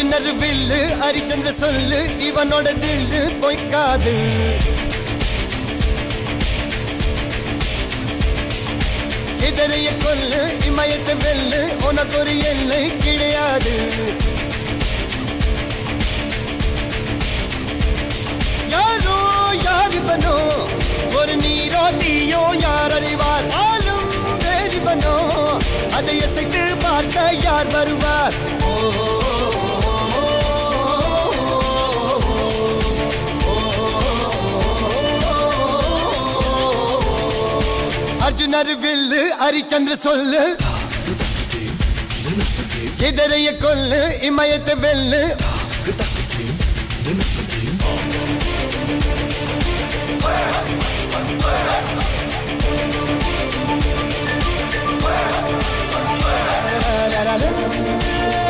அர்ஜுனர் வில்லு ஹரிச்சந்திர சொல்லு இவனோட தில்லு பொய்க்காது. இதரைய கொல்லு இமயத்தை வெல்லு உனக்கு ஒரு எல்லை கிடையாது. யாரோ யார் இவனோ ஒரு நீரோ தீயோ யார் அறிவார். ஆளும் வேறிவனோ அதை இசைத்து பார்க்க யார் வருவார். அர்ஜுனர் வில்லு ஹரிச்சந்திர சொல்லு இதரைய கொல்லு இமயத்தை வெல்லு.